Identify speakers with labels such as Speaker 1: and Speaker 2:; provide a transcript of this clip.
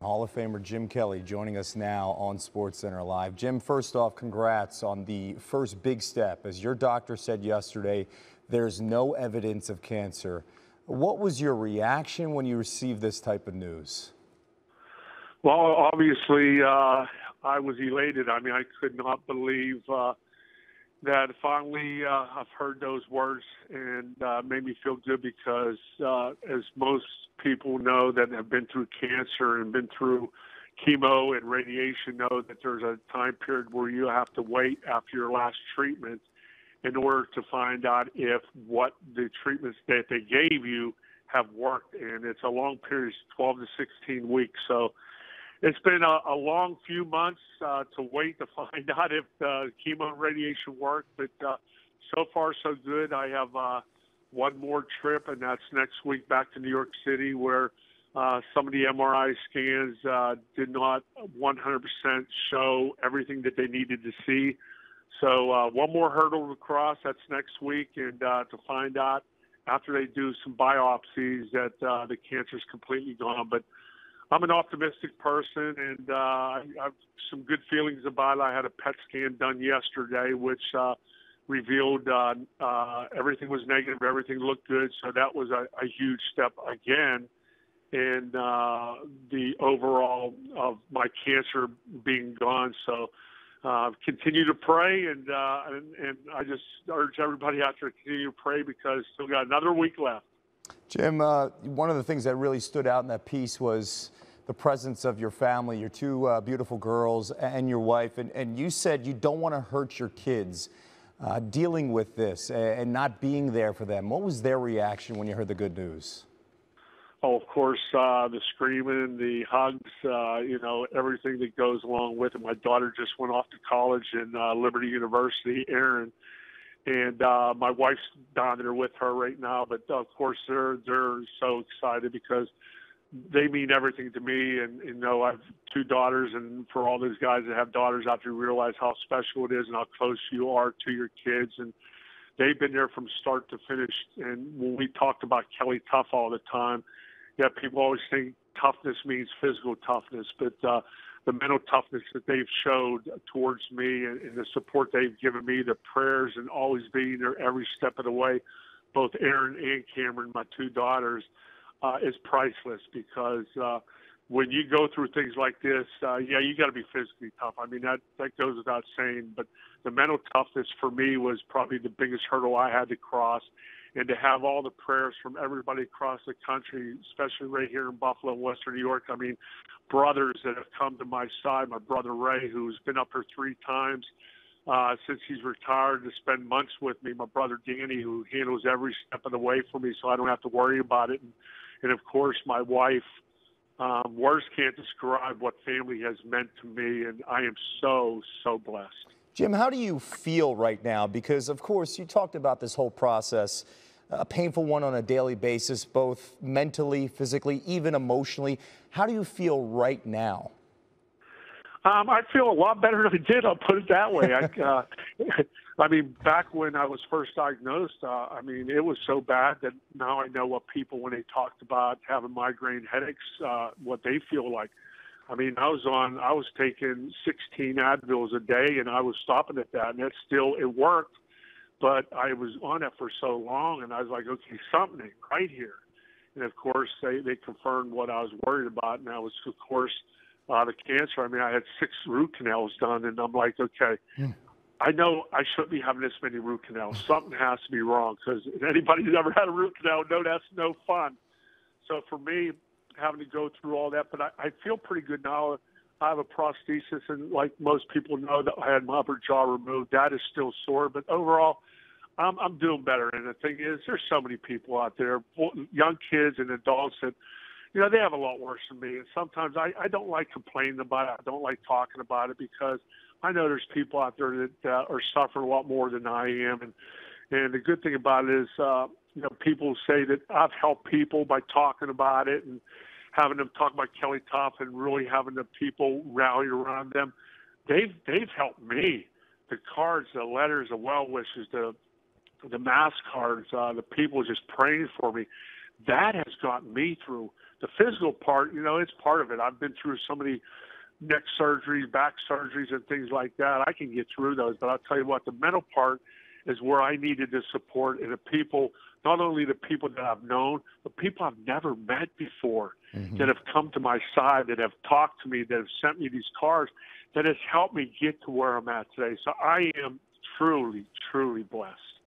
Speaker 1: Hall of Famer Jim Kelly joining us now on SportsCenter Live. Jim, first off, congrats on the first big step. As your doctor said yesterday, there's no evidence of cancer. What was your reaction when you received this type of news?
Speaker 2: Well, obviously, I was elated. I mean, I could not believe that finally I've heard those words, and made me feel good because, as most people know that have been through cancer and been through chemo and radiation, know that there's a time period where you have to wait after your last treatment in order to find out if what the treatments that they gave you have worked. And it's a long period, 12 to 16 weeks. So it's been a long few months to wait to find out if chemo and radiation work, but so far so good. I have one more trip, and that's next week back to New York City, where some of the MRI scans did not 100% show everything that they needed to see. So one more hurdle to cross, that's next week, and to find out after they do some biopsies that the cancer is completely gone. But I'm an optimistic person, and I have some good feelings about it. I had a PET scan done yesterday, which revealed everything was negative, everything looked good. So that was a huge step again in the overall of my cancer being gone. So continue to pray, and I just urge everybody out there to continue to pray because still got another week left.
Speaker 1: Jim, one of the things that really stood out in that piece was the presence of your family, your two beautiful girls and your wife. And you said you don't want to hurt your kids dealing with this and not being there for them. What was their reaction when you heard the good news?
Speaker 2: Oh, of course, the screaming, the hugs, everything that goes along with it. My daughter just went off to college in Liberty University, Erin. And my wife's down there with her right now, but of course they're so excited because they mean everything to me. And I have two daughters, and for all those guys that have daughters out there, realize how special it is and how close you are to your kids. And they've been there from start to finish. And when we talked about Kelly Tough all the time, yeah, people always think toughness means physical toughness, but the mental toughness that they've showed towards me and the support they've given me, the prayers and always being there every step of the way, both Erin and Cameron, my two daughters, is priceless because when you go through things like this, you got to be physically tough. I mean, that goes without saying, but the mental toughness for me was probably the biggest hurdle I had to cross. And to have all the prayers from everybody across the country, especially right here in Buffalo, Western New York. I mean, brothers that have come to my side, my brother Ray, who's been up here 3 times since he's retired to spend months with me. My brother Danny, who handles every step of the way for me so I don't have to worry about it. And of course, my wife. Words can't describe what family has meant to me, and I am so, so blessed.
Speaker 1: Jim, how do you feel right now? Because, of course, you talked about this whole process, a painful one on a daily basis, both mentally, physically, even emotionally. How do you feel right now?
Speaker 2: I feel a lot better than I did, I'll put it that way. I mean, back when I was first diagnosed, it was so bad that now I know what people, when they talked about having migraine headaches, what they feel like. I mean, I was taking 16 Advils a day, and I was stopping at that, and it worked. But I was on it for so long, and I was like, okay, something ain't right here. And of course, they confirmed what I was worried about, and that was, of course, the cancer. I mean, I had 6 root canals done, and I'm like, okay, I know I shouldn't be having this many root canals. Something has to be wrong, because anybody who's ever had a root canal knows that's no fun. So for me, having to go through all that, but I feel pretty good now. I have a prosthesis, and like most people know, that I had my upper jaw removed. That is still sore, but overall, I'm doing better. And the thing is, there's so many people out there, young kids and adults, that they have a lot worse than me. And sometimes I don't like complaining about it. I don't like talking about it because I know there's people out there that are suffering a lot more than I am. And the good thing about it is, people say that I've helped people by talking about it and having them talk about Kelly Tough and really having the people rally around them. They've helped me. The cards, the letters, the well wishes, the mass cards, the people just praying for me. That has gotten me through The physical part, it's part of it. I've been through so many neck surgeries, back surgeries, and things like that. I can get through those, but I'll tell you what, the mental part is where I needed the support, and the people, not only the people that I've known, but people I've never met before that have come to my side, that have talked to me, that have sent me these cards, that has helped me get to where I'm at today. So I am truly, truly blessed.